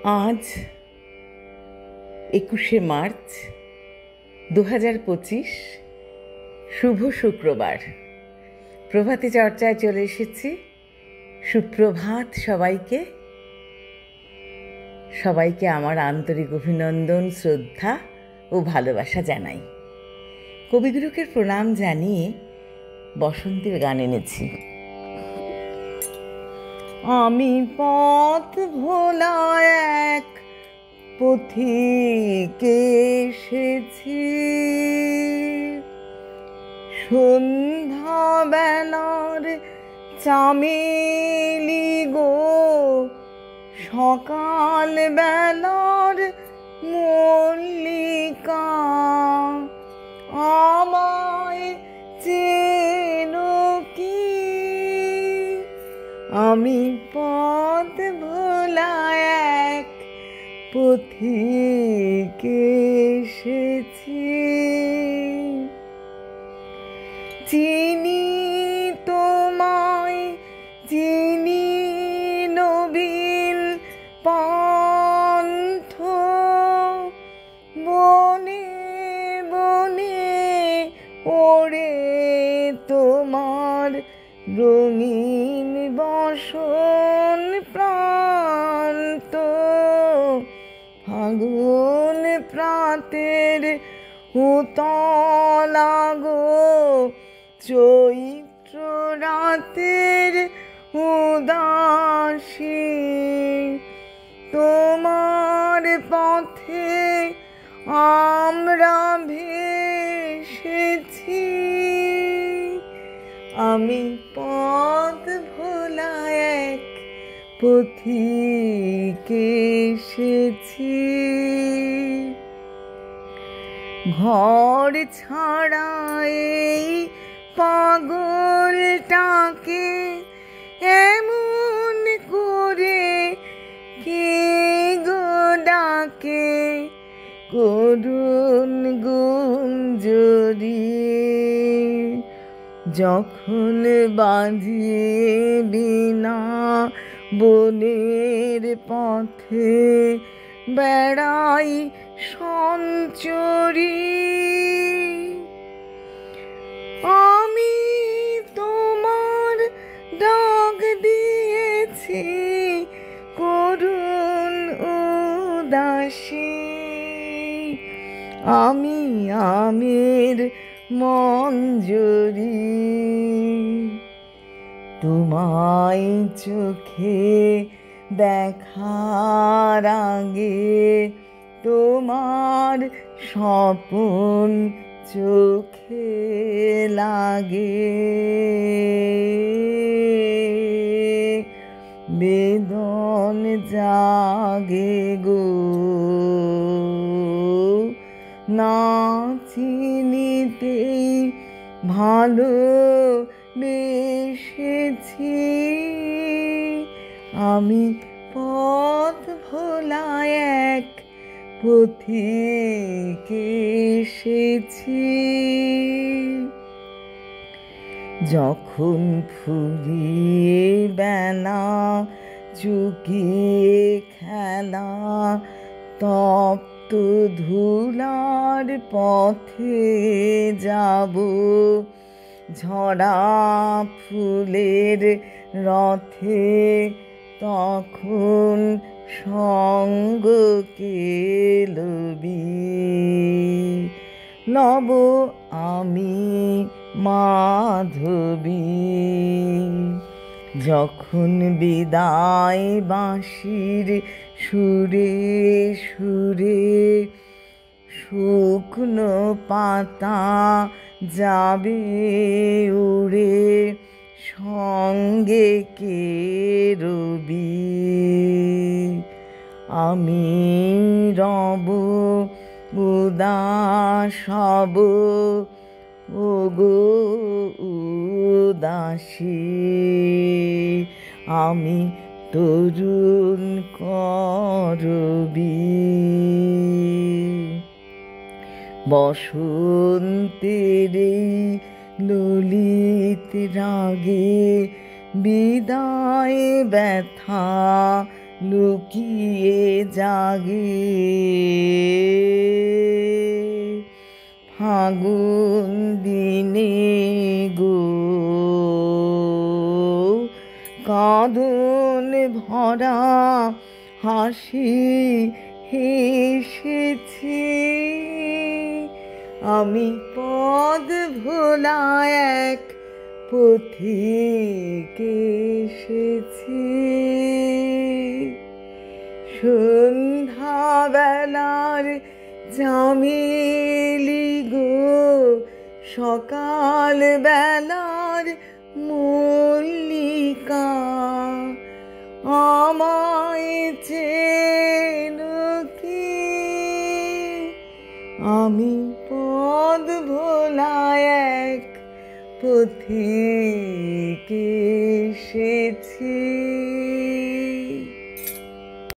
আজ 21শে মার্চ 2025, শুভ শুক্রবার। প্রভাতী চর্চায় চলে এসেছি। সুপ্রভাত সবাইকে। সবাইকে আমার আন্তরিক অভিনন্দন, শ্রদ্ধা ও ভালোবাসা জানাই। কবিগুরুকে প্রণাম জানিয়ে বসন্তের গান এনেছি। আমি পথ ভোলা এক পথিকে এসেছি, সন্ধ্যা বেলার চামেলি গো, সকাল বেলার মল্লিকা, আমায় চেনো কি? আমি পথ ভোলা এক পথিকে এসেছি, চিনি তোমায় চিনি নবীন পন্থ, বনে বনে ওরে তোমার রঙিন বসন প্রান্ত, ফাগুন প্রাতের উতলা গো, চৈত্র রাতের উদাসী, তোমার পথে আমরা ভেসেছি। আমি পথ ভোলা এক পথিকে এসেছি, ঘর ছাড়া এই পাগলটাকে এমন করে কে গো ডাকে, করুণ গুঞ্জরি যখন বাজিয়ে বিনা বনের পথে বেড়াই সঞ্চরি, আমি তোমার ডাক দিয়েছি করুণ উদাসী, আমি আমের মঞ্জরি, তোমায় চোখে দেখার আগে তোমার স্বপন চোখে লাগে, বেদন জাগে গো, না চিনিতেই ভালো বেসেছি, আমি পথ ভোলা এক পথিকে এসেছি, যখন ফুরিয়ে বেলা চুকিয়ে খেলা, তপ্ত ধুলার পথে যাব, ঝরা ফুলের রথে তখন সঙ্গ কে লবি, লব আমি মাধবী, যখন বিদায় বাঁশির সুরে সুরে শুকনো পাতা যাবে উড়ে, সঙ্গে কে রবি, আমি রব উদাস হব ওগো উদাসী, আমি তরুণ করবি, বসন্তের ললিত রাগে বিদায় ব্যথা লুকিয়ে জাগে ফাগুন দিনে গো, কাঁদন ভরা হাসি হেসেছি। আমি পদ ভোলা এক পথিক এসেছি। সন্ধ্যা বেলার চামেলি গো, সকাল বেলার মল্লিকা, আমায় চেনো কি? আমি পদ ভোলা এক পথিক এসেছি।